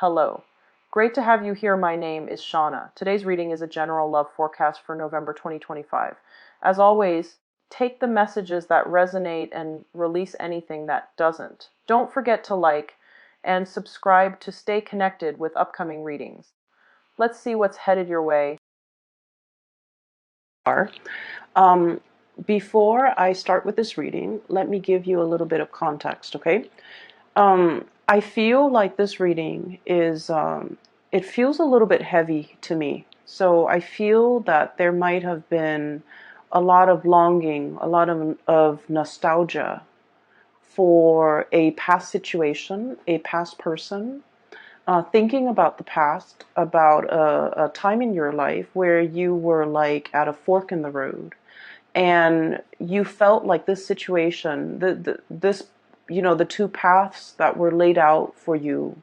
Hello. Great to have you here. My name is Shauna. Today's reading is a general love forecast for November 2025. As always, take the messages that resonate and release anything that doesn't. Don't forget to like and subscribe to stay connected with upcoming readings. Let's see what's headed your way. Um, Before I start with this reading, let me give you a little bit of context, okay? I feel like this reading is, it feels a little bit heavy to me. So I feel that there might have been a lot of longing, a lot of nostalgia for a past situation, a past person, thinking about the past, about a time in your life where you were like at a fork in the road and you felt like this situation, the two paths that were laid out for you,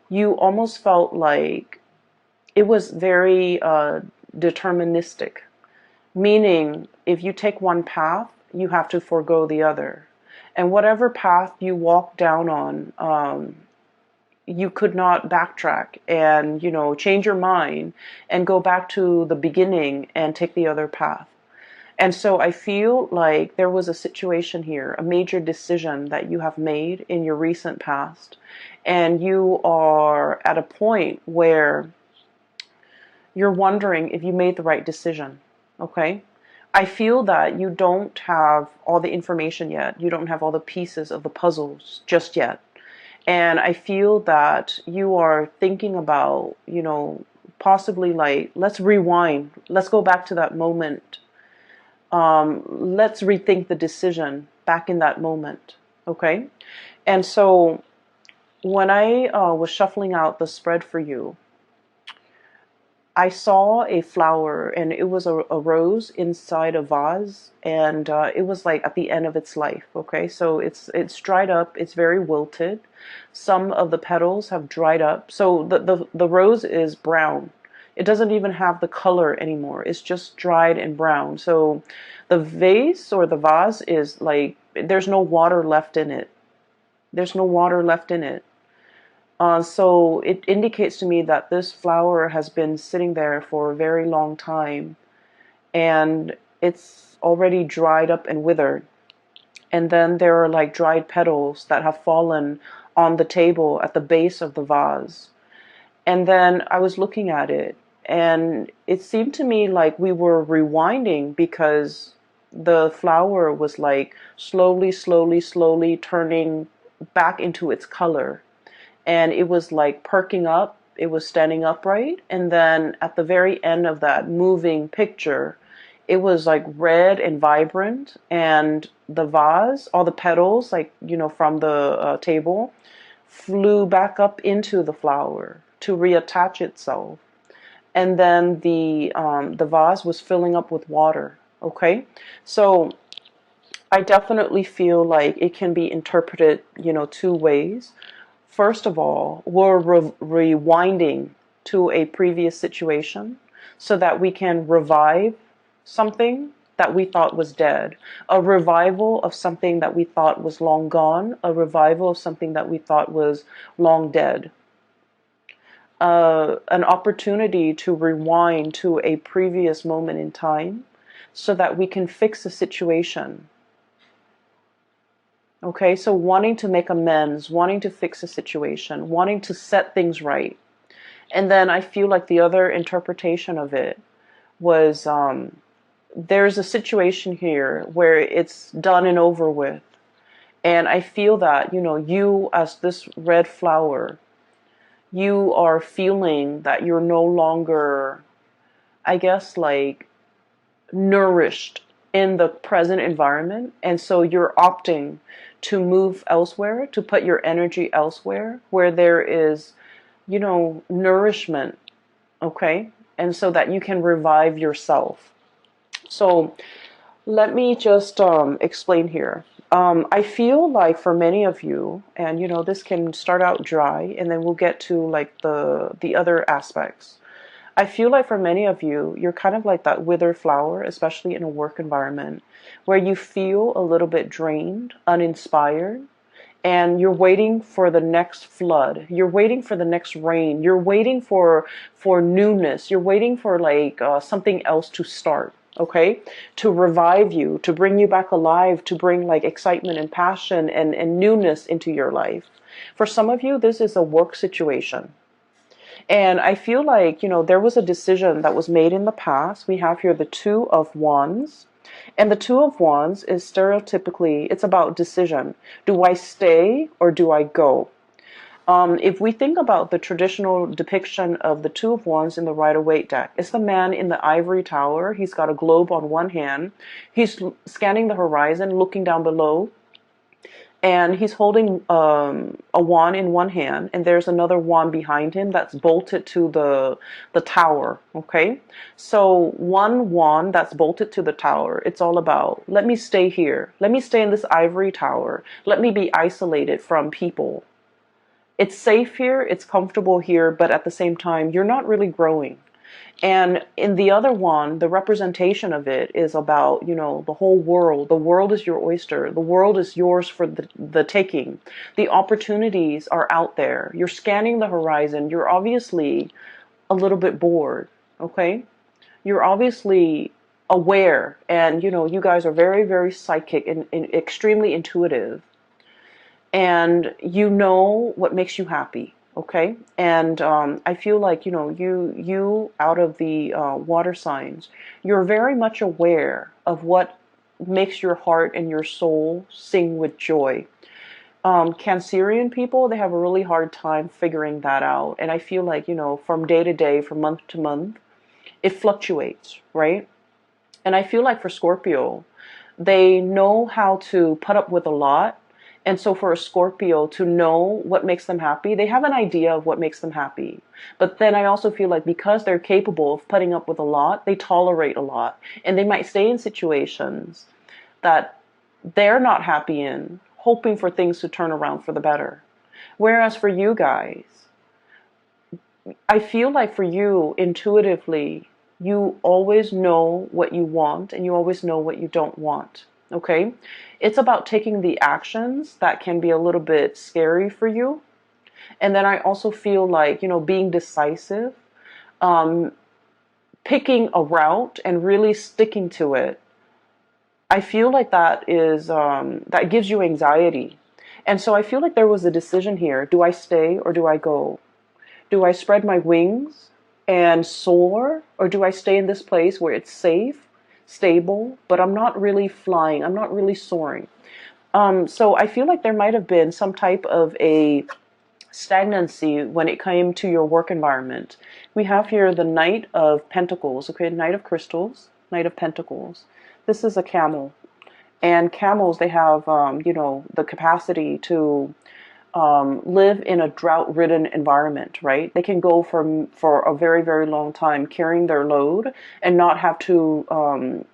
you almost felt like it was very deterministic, meaning if you take one path, you have to forego the other. And whatever path you walk down on, you could not backtrack and, change your mind and go back to the beginning and take the other path. And so I feel like there was a situation here, a major decision that you have made in your recent past, and you are at a point where you're wondering if you made the right decision, okay? I feel that you don't have all the information yet. You don't have all the pieces of the puzzles just yet. And I feel that you are thinking about, possibly like, let's rewind. Let's go back to that moment. Let's rethink the decision back in that moment. Okay? And so when I was shuffling out the spread for you, I saw a flower, and it was a rose inside a vase, and it was like at the end of its life. Okay, so it's dried up. It's very wilted. Some of the petals have dried up. So the rose is brown. It doesn't even have the color anymore. It's just dried and brown. So the vase or the vase is like there's no water left in it. There's no water left in it. So it indicates to me that this flower has been sitting there for a very long time, and it's already dried up and withered. And then there are like dried petals that have fallen on the table at the base of the vase. And then I was looking at it, and it seemed to me like we were rewinding because the flower was like slowly turning back into its color, and it was like perking up, it was standing upright, and then at the very end of that moving picture, it was like red and vibrant, and the vase, all the petals, like, from the table, flew back up into the flower to reattach itself. And then the vase was filling up with water. Okay, so I definitely feel like it can be interpreted, two ways. First of all, we're rewinding to a previous situation so that we can revive something that we thought was dead, a revival of something that we thought was long gone, a revival of something that we thought was long dead. An opportunity to rewind to a previous moment in time so that we can fix a situation. Okay, so wanting to make amends, wanting to fix a situation, wanting to set things right. And then I feel like the other interpretation of it was there's a situation here where it's done and over with. And I feel that, you as this red flower, you are feeling that you're no longer, I guess, like nourished in the present environment, and so you're opting to move elsewhere, to put your energy elsewhere where there is, nourishment. Okay, and so that you can revive yourself. So let me just explain here. I feel like for many of you, and this can start out dry, and then we'll get to like the other aspects. I feel like for many of you, you're kind of like that withered flower, especially in a work environment, where you feel a little bit drained, uninspired, and you're waiting for the next flood. You're waiting for the next rain. You're waiting for newness. You're waiting for like something else to start. Okay, to revive you, to bring you back alive, to bring like excitement and passion and newness into your life. For some of you, this is a work situation. And I feel like, there was a decision that was made in the past. We have here the Two of Wands. And the Two of Wands is stereotypically, it's about decision. Do I stay or do I go? If we think about the traditional depiction of the Two of Wands in the Rider-Waite deck, it's the man in the ivory tower. He's got a globe on one hand. He's scanning the horizon, looking down below. And he's holding a wand in one hand, and there's another wand behind him that's bolted to the tower. Okay, so one wand that's bolted to the tower, it's all about, let me stay here, let me stay in this ivory tower, let me be isolated from people. It's safe here, it's comfortable here, but at the same time, you're not really growing. And in the other one, the representation of it is about, the whole world. The world is your oyster. The world is yours for the taking. The opportunities are out there. You're scanning the horizon. You're obviously a little bit bored, okay? You're obviously aware, and, you guys are very, very psychic and extremely intuitive. And you know what makes you happy. Okay, and I feel like you out of the water signs, you're very much aware of what makes your heart and your soul sing with joy. Cancerian people, they have a really hard time figuring that out, and I feel like from day to day, from month to month, it fluctuates, right? And I feel like for Scorpio, they know how to put up with a lot. And so for a Scorpio to know what makes them happy, they have an idea of what makes them happy. But then I also feel like because they're capable of putting up with a lot, they tolerate a lot. And they might stay in situations that they're not happy in, hoping for things to turn around for the better. Whereas for you guys, I feel like for you, intuitively, you always know what you want and you always know what you don't want. Okay? It's about taking the actions that can be a little bit scary for you. And then I also feel like, being decisive, picking a route and really sticking to it. I feel like that is, that gives you anxiety. And so I feel like there was a decision here. Do I stay or do I go? Do I spread my wings and soar, or do I stay in this place where it's safe, stable, but I'm not really flying, I'm not really soaring? So I feel like there might have been some type of a stagnancy when it came to your work environment. We have here the Knight of Pentacles, okay, Knight of Crystals, Knight of Pentacles. This is a camel. And camels, they have, the capacity to live in a drought-ridden environment, right? They can go for a very, very long time carrying their load and not have to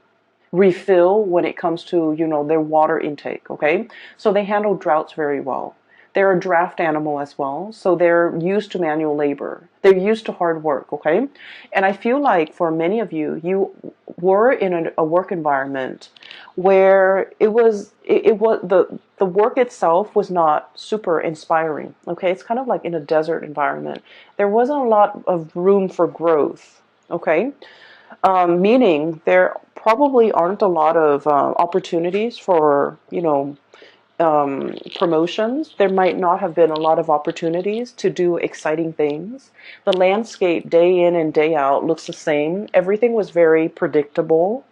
refill when it comes to, their water intake, okay? So they handle droughts very well. They're a draft animal as well, so they're used to manual labor. They're used to hard work, okay? And I feel like for many of you, you were in a work environment where it was the work itself was not super inspiring, okay? It's kind of like in a desert environment. There wasn't a lot of room for growth, okay? Meaning there probably aren't a lot of opportunities for, promotions. There might not have been a lot of opportunities to do exciting things. The landscape day in and day out looks the same. Everything was very predictable.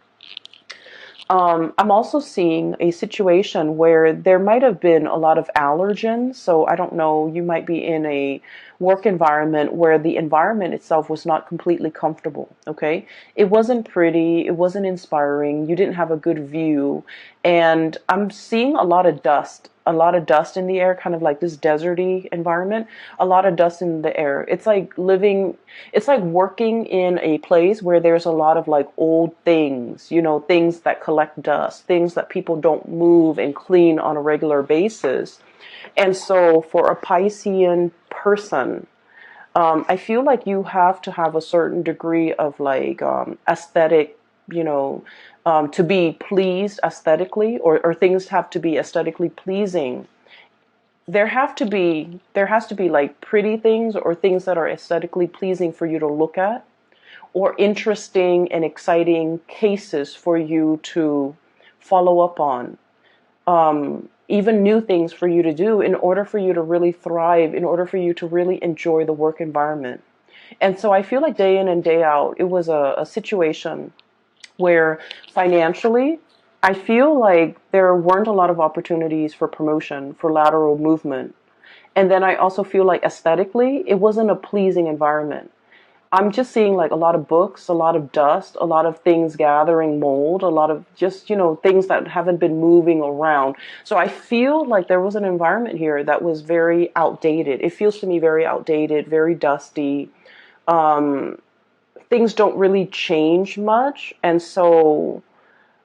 I'm also seeing a situation where there might have been a lot of allergens. So I don't know, you might be in a work environment where the environment itself was not completely comfortable. Okay. It wasn't pretty. It wasn't inspiring. You didn't have a good view. And I'm seeing a lot of dust in the air, kind of like this deserty environment, a lot of dust in the air. It's like working in a place where there's a lot of like old things, things that collect dust, things that people don't move and clean on a regular basis. And so for a Piscean person, I feel like you have to have a certain degree of like aesthetic, to be pleased aesthetically, or things have to be aesthetically pleasing there has to be like pretty things or things that are aesthetically pleasing for you to look at, or interesting and exciting cases for you to follow up on, even new things for you to do in order for you to really thrive, in order for you to really enjoy the work environment. And so I feel like day in and day out, it was a situation where financially, I feel like there weren't a lot of opportunities for promotion, for lateral movement. And then I also feel like aesthetically, it wasn't a pleasing environment. I'm just seeing like a lot of books, a lot of dust, a lot of things gathering mold, a lot of just, things that haven't been moving around. So I feel like there was an environment here that was very outdated. It feels to me very outdated, very dusty. Um, Things don't really change much. And so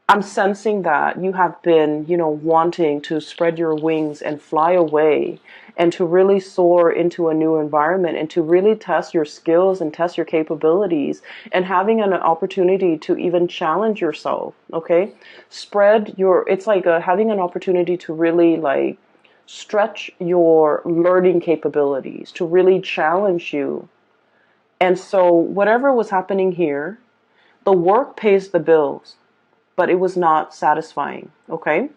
I'm sensing that you have been, wanting to spread your wings and fly away and to really soar into a new environment and to really test your skills and test your capabilities and having an opportunity to even challenge yourself. Okay. It's like having an opportunity to really like stretch your learning capabilities, to really challenge you. And so whatever was happening here, the work pays the bills, but it was not satisfying. Okay.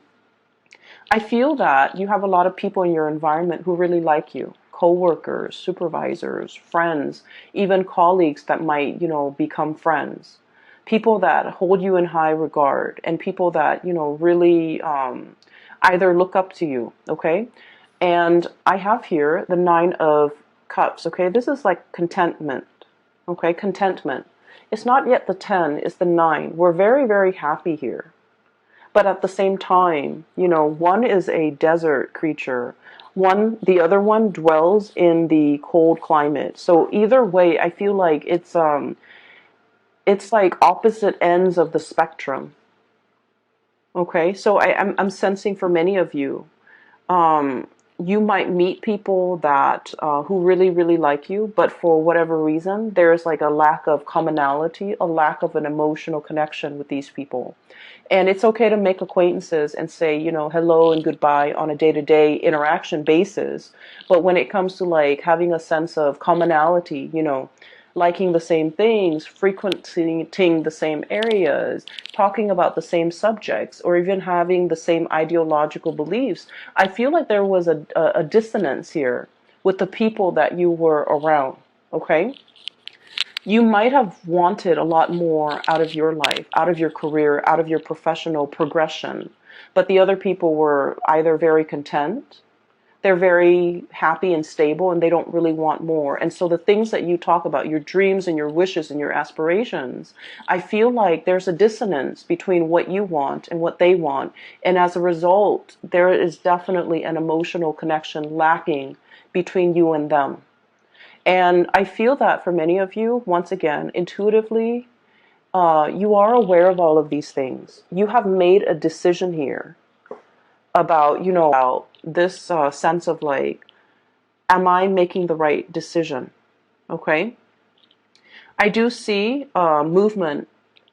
I feel that you have a lot of people in your environment who really like you, coworkers, supervisors, friends, even colleagues that might, become friends. People that hold you in high regard and people that, really either look up to you. Okay. And I have here the 9 of Cups. Okay. This is like contentment. Okay. Contentment. It's not yet the 10, it's the 9. We're very, very happy here. But at the same time, one is a desert creature. The other one dwells in the cold climate. So either way, I feel like it's like opposite ends of the spectrum. Okay, so I'm sensing for many of you, you might meet people that who really, really like you, but for whatever reason, there's like a lack of commonality, a lack of an emotional connection with these people. And it's okay to make acquaintances and say, hello and goodbye on a day-to-day interaction basis. But when it comes to like having a sense of commonality, liking the same things, frequenting the same areas, talking about the same subjects, or even having the same ideological beliefs, I feel like there was a dissonance here with the people that you were around. Okay? You might have wanted a lot more out of your life, out of your career, out of your professional progression, but the other people were either very content, they're very happy and stable, and they don't really want more. And so the things that you talk about, your dreams and your wishes and your aspirations, I feel like there's a dissonance between what you want and what they want. And as a result, there is definitely an emotional connection lacking between you and them. And I feel that for many of you, once again, intuitively, you are aware of all of these things. You have made a decision here about, about this sense of like, am I making the right decision? Okay. I do see movement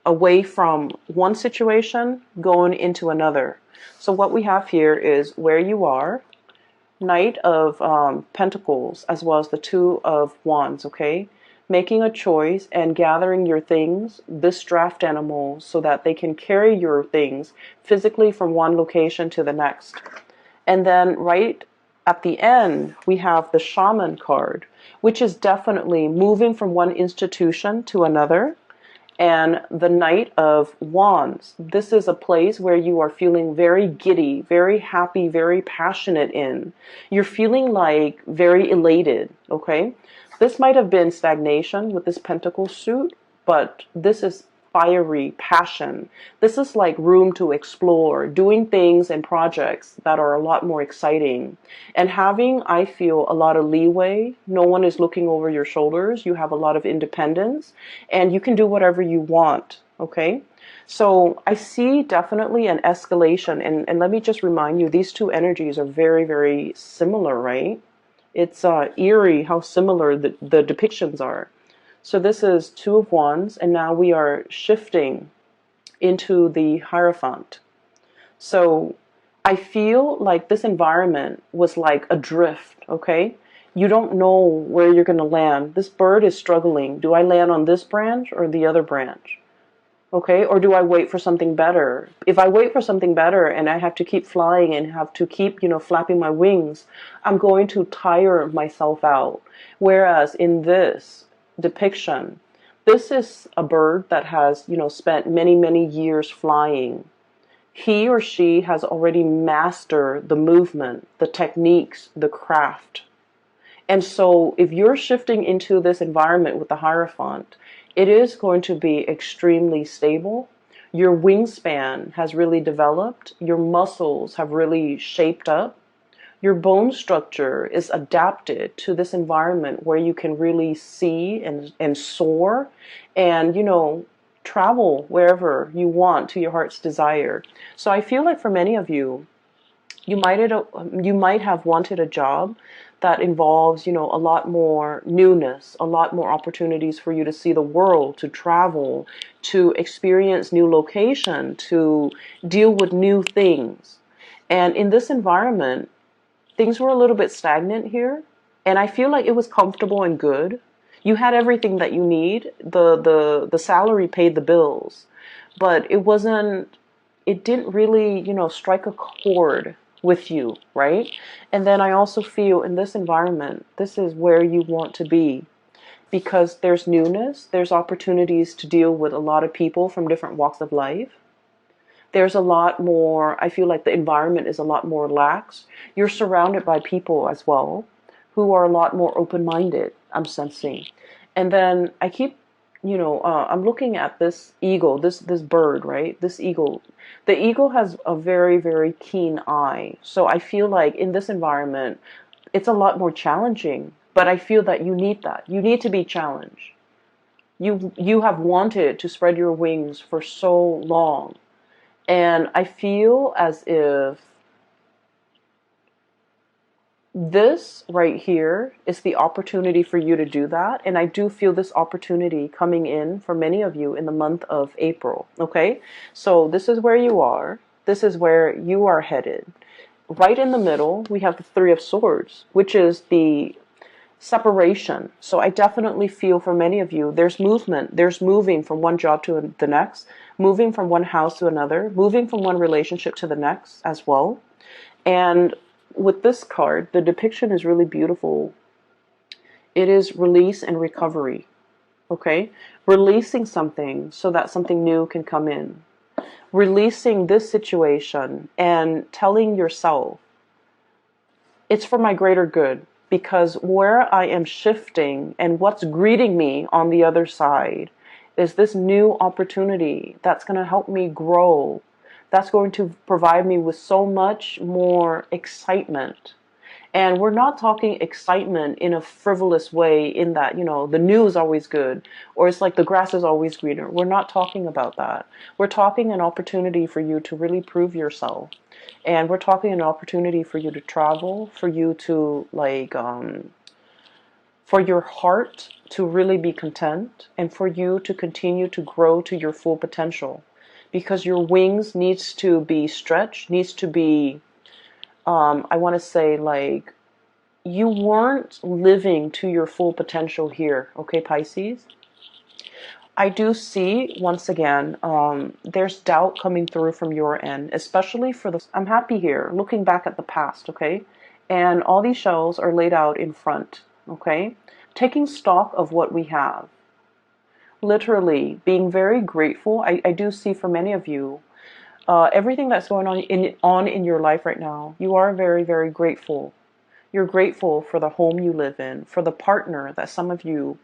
away from one situation going into another. So what we have here is where you are, Knight of Pentacles, as well as the 2 of Wands, okay? Making a choice and gathering your things, this draft animal, so that they can carry your things physically from one location to the next. And then right at the end, we have the Shaman card, which is definitely moving from one institution to another. And the Knight of Wands. This is a place where you are feeling very giddy, very happy, very passionate in. You're feeling like very elated, okay? This might have been stagnation with this pentacle suit, but this is fiery passion. This is like room to explore, doing things and projects that are a lot more exciting. And having, I feel, a lot of leeway. No one is looking over your shoulders. You have a lot of independence and you can do whatever you want. Okay. So I see definitely an escalation. And let me just remind you, these two energies are very, very similar, right? It's eerie how similar the depictions are. So this is 2 of Wands, and now we are shifting into the Hierophant. So I feel like this environment was like adrift, okay? You don't know where you're going to land. This bird is struggling. Do I land on this branch or the other branch? Okay, or do I wait for something better? If I wait for something better and I have to keep flying and have to keep, flapping my wings, I'm going to tire myself out. Whereas in this depiction, this is a bird that has, spent many, many years flying. He or she has already mastered the movement, the techniques, the craft. And so if you're shifting into this environment with the Hierophant, it is going to be extremely stable. Your wingspan has really developed. Your muscles have really shaped up. Your bone structure is adapted to this environment where you can really see and soar and, travel wherever you want to your heart's desire. So I feel like for many of you, you might have wanted a job that involves, a lot more newness, a lot more opportunities for you to see the world, to travel, to experience new location, to deal with new things. And in this environment, things were a little bit stagnant here, and I feel like it was comfortable and good. You had everything that you need. The salary paid the bills, but it didn't really, strike a chord with you, right? And then I also feel in this environment, this is where you want to be because there's newness, there's opportunities to deal with a lot of people from different walks of life. There's a lot more, I feel like the environment is a lot more lax. You're surrounded by people as well who are a lot more open-minded, I'm sensing. And then I keep, I'm looking at this eagle, this bird, right? This eagle. The eagle has a very, very keen eye. So I feel like in this environment, it's a lot more challenging. But I feel that you need that. You need to be challenged. You have wanted to spread your wings for so long. And I feel as if this right here is the opportunity for you to do that. And I do feel this opportunity coming in for many of you in the month of April. Okay. So this is where you are. This is where you are headed. Right in the middle, we have the Three of Swords, which is the separation. So I definitely feel for many of you, there's movement. There's moving from one job to the next, moving from one house to another, moving from one relationship to the next as well. And with this card, the depiction is really beautiful. It is release and recovery. Okay? Releasing something so that something new can come in. Releasing this situation and telling yourself, it's for my greater good. Because where I am shifting and what's greeting me on the other side is this new opportunity that's going to help me grow. That's going to provide me with so much more excitement. And we're not talking excitement in a frivolous way in that, the news is always good or it's like the grass is always greener. We're not talking about that. We're talking an opportunity for you to really prove yourself. And we're talking an opportunity for you to travel, for you to for your heart to really be content and for you to continue to grow to your full potential. Because your wings needs to be stretched, needs to be, I want to say like, you weren't living to your full potential here, okay, Pisces? I do see, once again, there's doubt coming through from your end, especially for the, I'm happy here, looking back at the past, okay? And all these shells are laid out in front, okay? Taking stock of what we have. Literally, being very grateful. I do see for many of you, everything that's going on in your life right now, you are very, very grateful. You're grateful for the home you live in, for the partner that some of you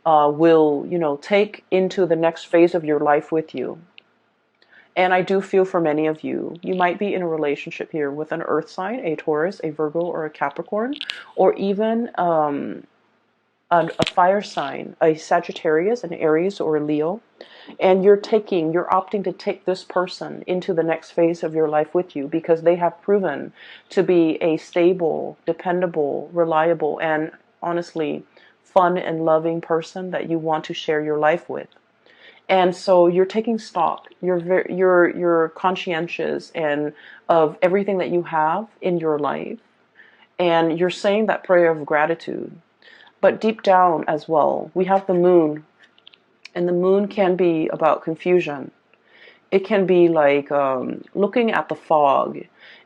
will, take into the next phase of your life with you. And I do feel for many of you, you might be in a relationship here with an earth sign, a Taurus, a Virgo, or a Capricorn, or even a fire sign, a Sagittarius, an Aries, or a Leo. And you're opting to take this person into the next phase of your life with you because they have proven to be a stable, dependable, reliable, and honestly, fun and loving person that you want to share your life with. And so you're taking stock. You're conscientious and of everything that you have in your life, and you're saying that prayer of gratitude. But deep down as well, we have the moon, and the moon can be about confusion. It can be like looking at the fog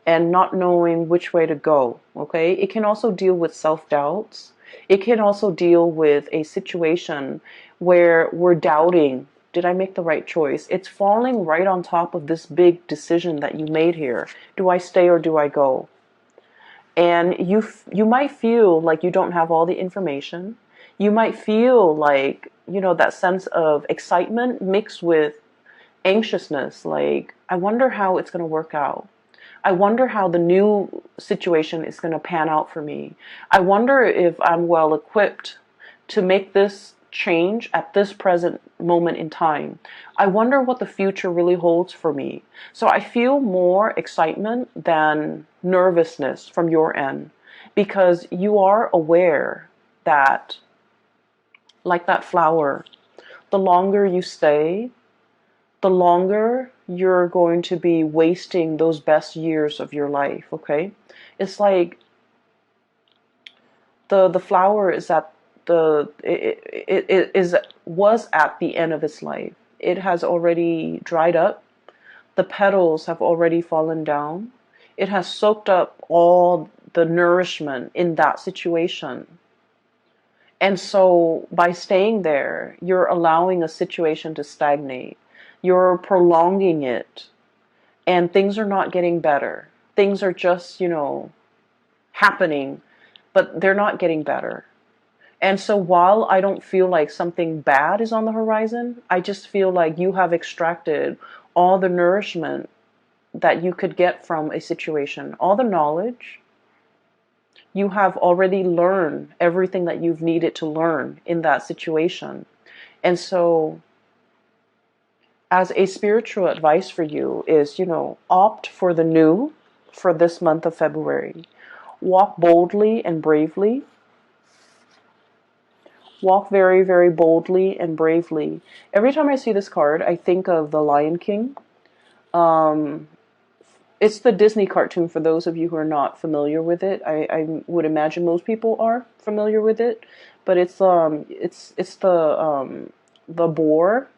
and not knowing which way to go. Okay, it can also deal with self-doubts. It can also deal with a situation where we're doubting, did I make the right choice? It's falling right on top of this big decision that you made here. Do I stay or do I go? And you might feel like you don't have all the information. You might feel like, that sense of excitement mixed with anxiousness, like, I wonder how it's going to work out. I wonder how the new situation is going to pan out for me. I wonder if I'm well equipped to make this change at this present moment in time. I wonder what the future really holds for me. So I feel more excitement than nervousness from your end, because you are aware that, like that flower, the longer you stay, the longer you're going to be wasting those best years of your life, okay? It's like the flower is at it is was at the end of its life. It has already dried up. The petals have already fallen down. It has soaked up all the nourishment in that situation. And so by staying there, you're allowing a situation to stagnate. You're prolonging it, and things are not getting better. Things are just, happening, but they're not getting better. And so while I don't feel like something bad is on the horizon, I just feel like you have extracted all the nourishment that you could get from a situation, all the knowledge. You have already learned everything that you've needed to learn in that situation. And so, as a spiritual advice for you is, opt for the new for this month of February. Walk boldly and bravely. Walk very, very boldly and bravely. Every time I see this card, I think of the Lion King. It's the Disney cartoon for those of you who are not familiar with it. I would imagine most people are familiar with it, but it's the boar,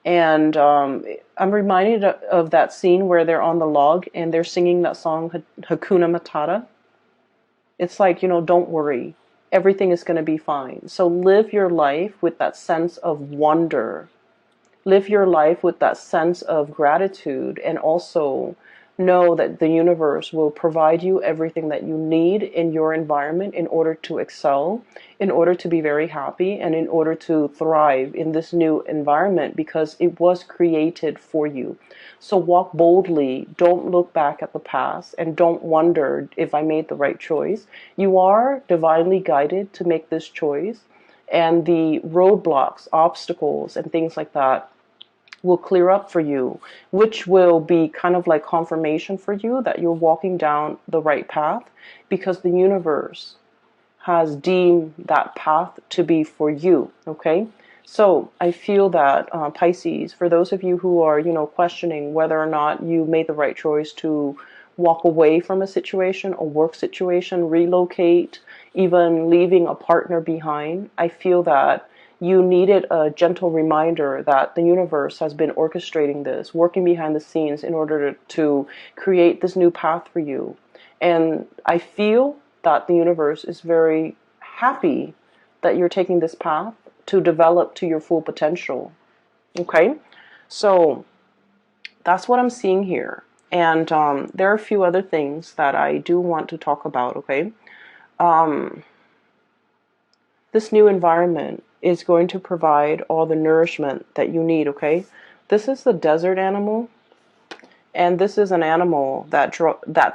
and I'm reminded of that scene where they're on the log and they're singing that song Hakuna Matata. It's like, don't worry, everything is going to be fine. So live your life with that sense of wonder. Live your life with that sense of gratitude, and also know that the universe will provide you everything that you need in your environment in order to excel, in order to be very happy, and in order to thrive in this new environment, because it was created for you. So walk boldly. Don't look back at the past and don't wonder if I made the right choice. You are divinely guided to make this choice, and the roadblocks, obstacles, and things like that will clear up for you, which will be kind of like confirmation for you that you're walking down the right path, because the universe has deemed that path to be for you, okay? So I feel that Pisces, for those of you who are, questioning whether or not you made the right choice to walk away from a situation, a work situation, relocate, even leaving a partner behind, I feel that you needed a gentle reminder that the universe has been orchestrating this, working behind the scenes in order to create this new path for you. And I feel that the universe is very happy that you're taking this path to develop to your full potential. Okay? So that's what I'm seeing here. And there are a few other things that I do want to talk about, okay? This new environment is going to provide all the nourishment that you need, okay? This is the desert animal, and this is an animal that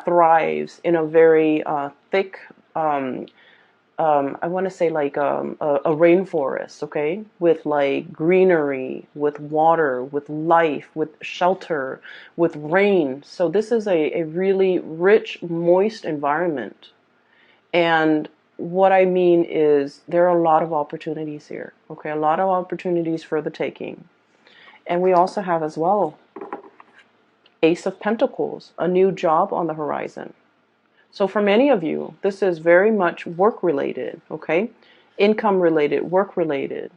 thrives in a very thick, I want to say like a rainforest, okay? With like greenery, with water, with life, with shelter, with rain. So this is a really rich, moist environment. And what I mean is there are a lot of opportunities here, okay? A lot of opportunities for the taking. And we also have as well Ace of Pentacles, a new job on the horizon. So for many of you, this is very much work related, okay? Income related, work related.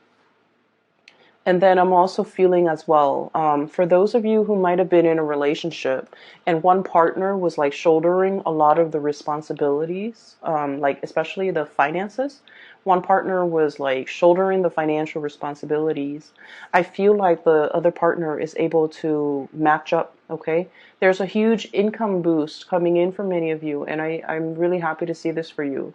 And then I'm also feeling as well, for those of you who might have been in a relationship and one partner was like shouldering a lot of the responsibilities, like especially the finances, one partner was like shouldering the financial responsibilities. I feel like the other partner is able to match up, okay? There's a huge income boost coming in for many of you, and I'm really happy to see this for you.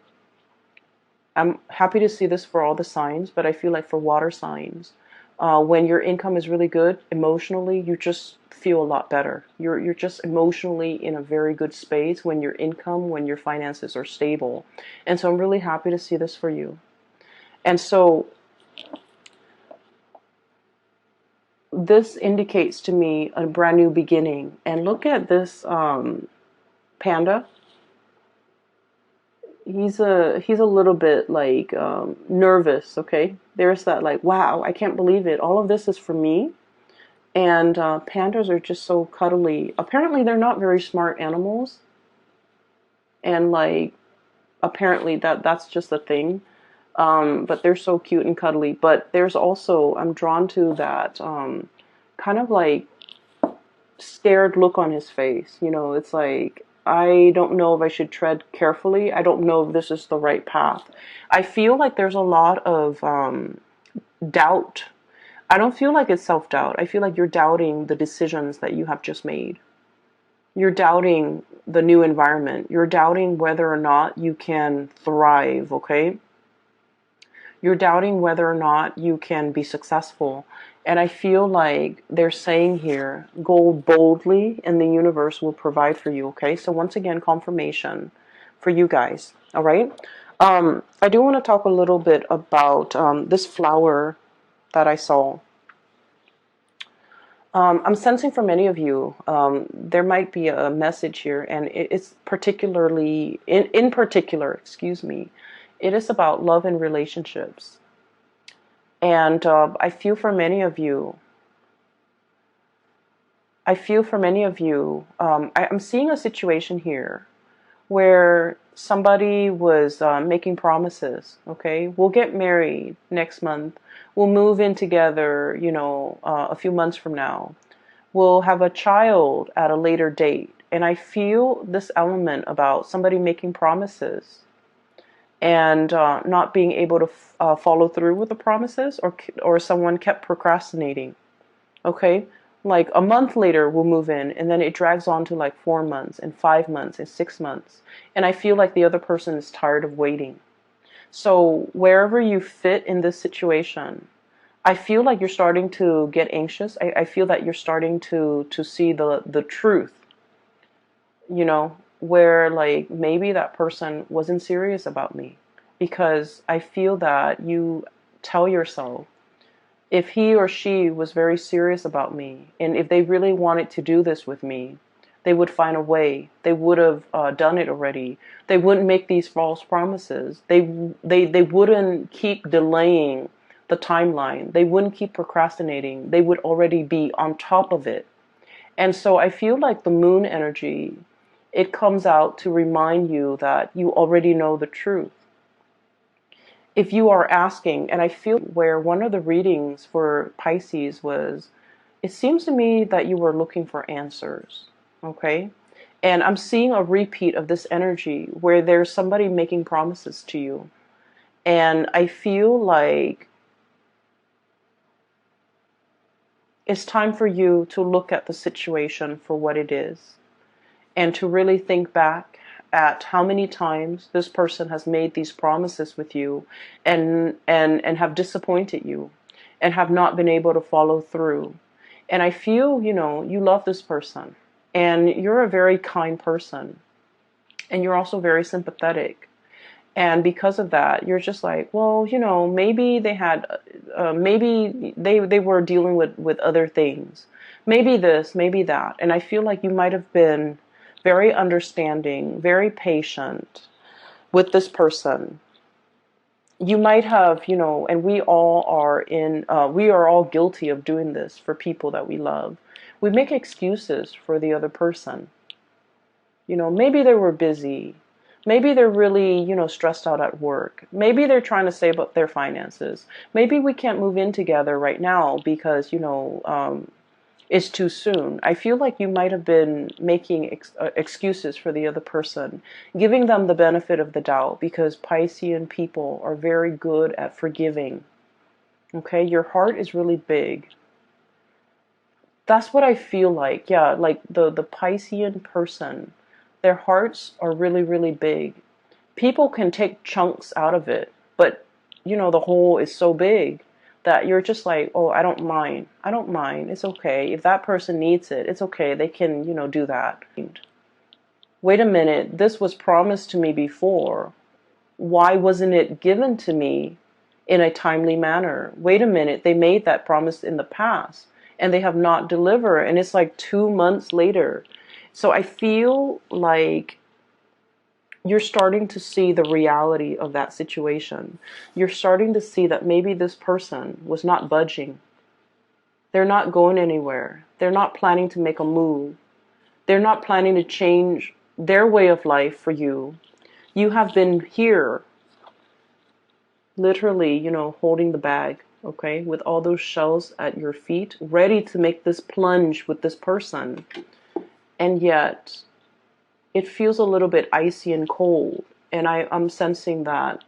I'm happy to see this for all the signs, but I feel like for water signs, when your income is really good emotionally, you just feel a lot better. You're just emotionally in a very good space when your income, when your finances are stable. And so I'm really happy to see this for you. And so this indicates to me a brand new beginning. And look at this panda. He's a little bit like nervous, okay? There's that like, wow, I can't believe it. All of this is for me. And pandas are just so cuddly. Apparently they're not very smart animals. And like, apparently that's just a thing. But they're so cute and cuddly. But there's also, I'm drawn to that kind of like scared look on his face. You know, it's like, I don't know if I should tread carefully. I don't know if this is the right path. I feel like there's a lot of doubt. I don't feel like it's self-doubt. I feel like you're doubting the decisions that you have just made. You're doubting the new environment. You're doubting whether or not you can thrive, okay? You're doubting whether or not you can be successful. And I feel like they're saying here, go boldly and the universe will provide for you, okay? So once again, confirmation for you guys, all right? I do want to talk a little bit about this flower that I saw. I'm sensing for many of you, there might be a message here, and it's particularly, in particular, excuse me, it is about love and relationships. And I feel for many of you, I'm seeing a situation here where somebody was making promises, okay? We'll get married next month. We'll move in together, you know, a few months from now. We'll have a child at a later date. And I feel this element about somebody making promises and not being able to follow through with the promises, or someone kept procrastinating. Okay, like a month later we'll move in, and then it drags on to like 4 months and 5 months and 6 months, and I feel like the other person is tired of waiting. So wherever you fit in this situation, I feel like you're starting to get anxious. I feel that you're starting to see the truth, you know, where like maybe that person wasn't serious about me, because I feel that you tell yourself, if he or she was very serious about me, and if they really wanted to do this with me, they would find a way. They would have done it already. They wouldn't make these false promises. They wouldn't keep delaying the timeline. They wouldn't keep procrastinating. They would already be on top of it. And so I feel like the moon energy, it comes out to remind you that you already know the truth. If you are asking, and I feel where one of the readings for Pisces was, it seems to me that you were looking for answers, okay? And I'm seeing a repeat of this energy where there's somebody making promises to you. And I feel like it's time for you to look at the situation for what it is, and to really think back at how many times this person has made these promises with you and have disappointed you and have not been able to follow through. And I feel, you know, you love this person, and you're a very kind person, and you're also very sympathetic. And because of that, you're just like, well, you know, maybe they had, maybe they were dealing with other things. Maybe this, maybe that. And I feel like you might have been very understanding, very patient with this person. you might have, and we all are we are all guilty of doing this for people that we love. We make excuses for the other person. Maybe they were busy. Maybe they're really, stressed out at work. Maybe they're trying to save up their finances. Maybe we can't move in together right now because, it's too soon. I feel like you might have been making excuses for the other person, giving them the benefit of the doubt, because Piscean people are very good at forgiving. Okay, your heart is really big. That's what I feel like. Yeah, like the Piscean person, their hearts are really, really big. People can take chunks out of it, but the whole is so big that you're just like, oh, I don't mind. I don't mind. It's okay. If that person needs it, it's okay. They can, do that. Wait a minute. This was promised to me before. Why wasn't it given to me in a timely manner? Wait a minute. They made that promise in the past and they have not delivered. And it's like 2 months later. So I feel like you're starting to see the reality of that situation. You're starting to see that maybe this person was not budging. They're not going anywhere. They're not planning to make a move. They're not planning to change their way of life for you. You have been here, literally, holding the bag, okay, with all those shells at your feet, ready to make this plunge with this person. And yet, it feels a little bit icy and cold. And I'm sensing that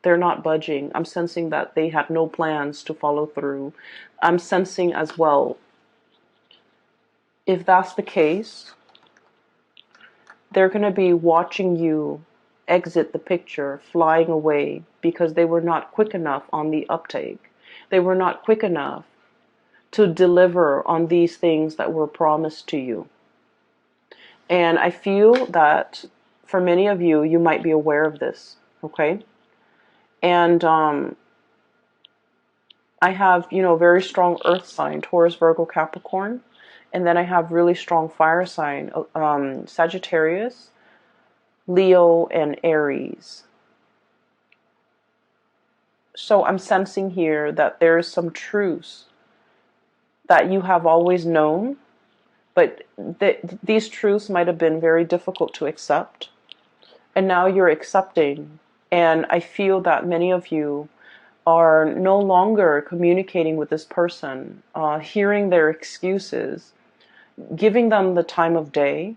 they're not budging. I'm sensing that they have no plans to follow through. I'm sensing as well, if that's the case, they're going to be watching you exit the picture, flying away, because they were not quick enough on the uptake. They were not quick enough to deliver on these things that were promised to you. And I feel that for many of you, you might be aware of this, okay? And I have, very strong earth sign, Taurus, Virgo, Capricorn. And then I have really strong fire sign, Sagittarius, Leo, and Aries. So I'm sensing here that there is some truths that you have always known, but these truths might have been very difficult to accept. And now you're accepting. And I feel that many of you are no longer communicating with this person, hearing their excuses, giving them the time of day.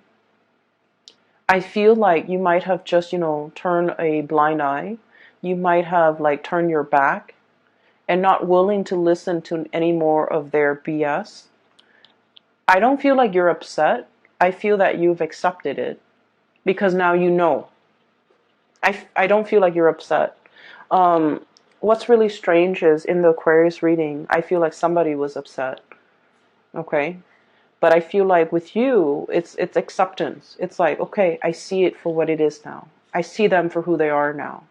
I feel like you might have just, turned a blind eye. You might have turned your back and not willing to listen to any more of their BS. I don't feel like you're upset. I feel that you've accepted it because now you know. I don't feel like you're upset. What's really strange is in the Aquarius reading, I feel like somebody was upset. Okay? But I feel like with you, it's acceptance. It's like, okay, I see it for what it is now. I see them for who they are now.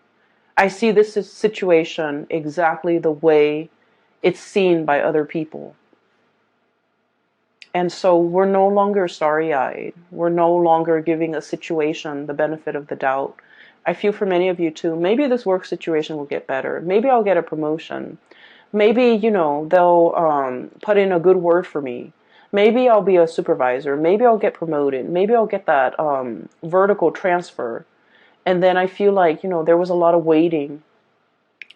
I see this situation exactly the way it's seen by other people. And so we're no longer starry-eyed. We're no longer giving a situation the benefit of the doubt. I feel for many of you too, maybe this work situation will get better. Maybe I'll get a promotion. Maybe, they'll put in a good word for me. Maybe I'll be a supervisor. Maybe I'll get promoted. Maybe I'll get that vertical transfer. And then I feel like, there was a lot of waiting,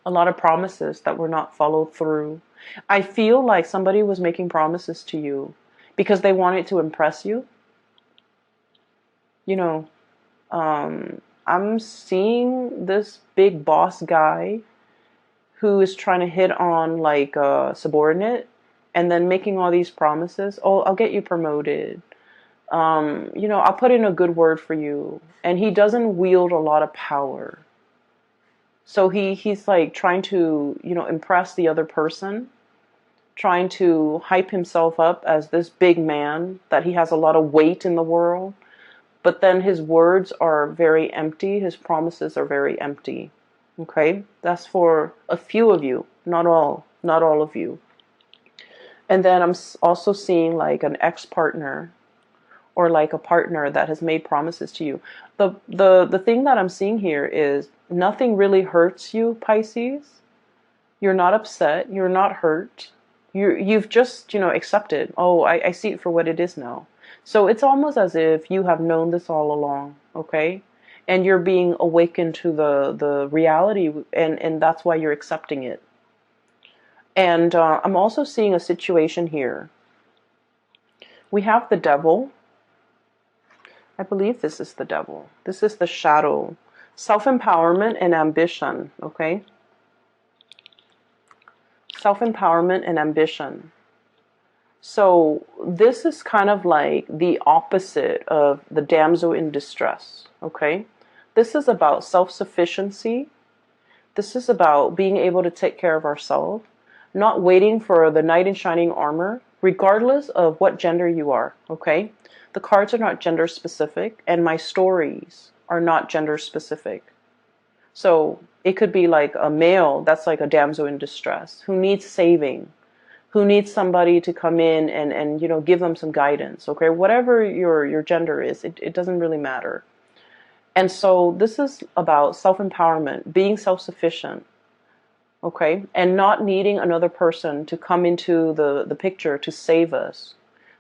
a lot of promises that were not followed through. I feel like somebody was making promises to you because they wanted to impress you. I'm seeing this big boss guy who is trying to hit on a subordinate and then making all these promises. Oh, I'll get you promoted. I'll put in a good word for you. And he doesn't wield a lot of power. So he's trying to, impress the other person, trying to hype himself up as this big man, that he has a lot of weight in the world. But then his words are very empty. His promises are very empty. Okay? That's for a few of you, not all of you. And then I'm also seeing an ex-partner or like a partner that has made promises to you. The thing that I'm seeing here is nothing really hurts you, Pisces. You're not upset. You're not hurt. You've just, accepted. Oh, I see it for what it is now. So it's almost as if you have known this all along, okay? And you're being awakened to the reality, and that's why you're accepting it. And I'm also seeing a situation here. We have the devil. I believe this is the devil. This is the shadow. Self-empowerment and ambition, okay? Self-empowerment and ambition. So this is kind of like the opposite of the damsel in distress, okay? This is about self-sufficiency. This is about being able to take care of ourselves, not waiting for the knight in shining armor, regardless of what gender you are, okay? The cards are not gender specific, and my stories are not gender specific. So it could be like a male that's like a damsel in distress who needs saving, who needs somebody to come in and give them some guidance, okay? Whatever your gender is, it doesn't really matter. And so this is about self-empowerment, being self-sufficient, okay? And not needing another person to come into the picture to save us.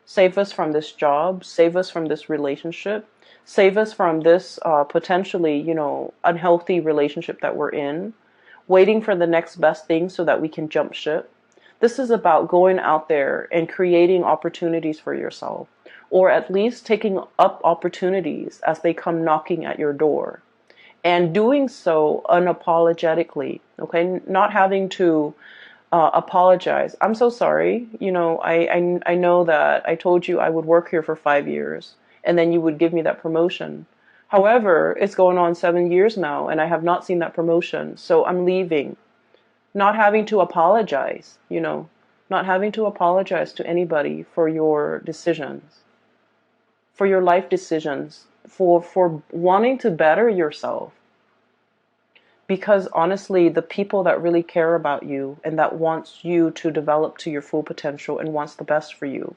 Save us from this job, save us from this relationship, save us from this potentially, unhealthy relationship that we're in, waiting for the next best thing so that we can jump ship. This is about going out there and creating opportunities for yourself, or at least taking up opportunities as they come knocking at your door, and doing so unapologetically, okay? Not having to apologize. I'm so sorry. I know that I told you I would work here for 5 years and then you would give me that promotion. However, it's going on 7 years now and I have not seen that promotion. So I'm leaving. Not having to apologize, not having to apologize to anybody for your decisions, for your life decisions, for wanting to better yourself. Because honestly, the people that really care about you and that wants you to develop to your full potential and wants the best for you,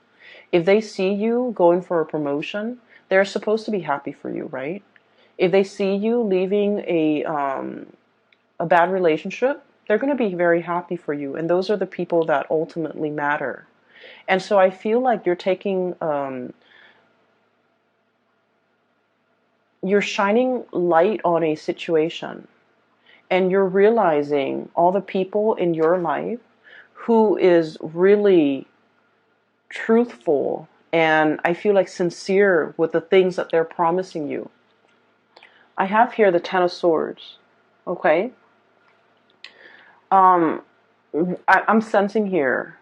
if they see you going for a promotion, they're supposed to be happy for you, right? If they see you leaving a bad relationship, they're going to be very happy for you. And those are the people that ultimately matter. And so I feel like you're taking, you're shining light on a situation. And you're realizing all the people in your life who is really truthful and I feel like sincere with the things that they're promising you. I have here the Ten of Swords, okay? I'm sensing here,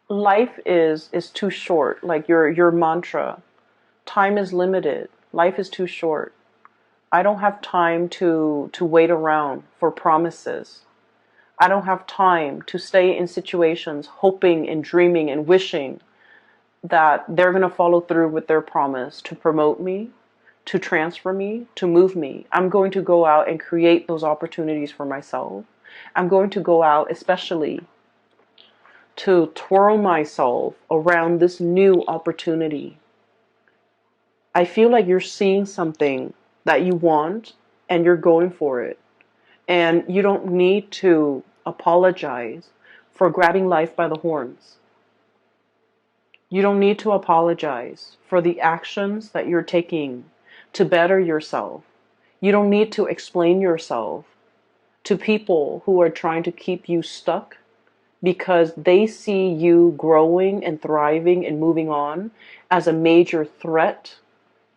life is too short, like your mantra. Time is limited. Life is too short. I don't have time to wait around for promises. I don't have time to stay in situations hoping and dreaming and wishing that they're going to follow through with their promise to promote me, to transfer me, to move me. I'm going to go out and create those opportunities for myself. I'm going to go out especially to twirl myself around this new opportunity. I feel like you're seeing something that you want and you're going for it. And you don't need to apologize for grabbing life by the horns. You don't need to apologize for the actions that you're taking to better yourself. You don't need to explain yourself to people who are trying to keep you stuck because they see you growing and thriving and moving on as a major threat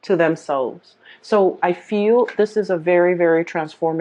to themselves. So I feel this is a very, very transformative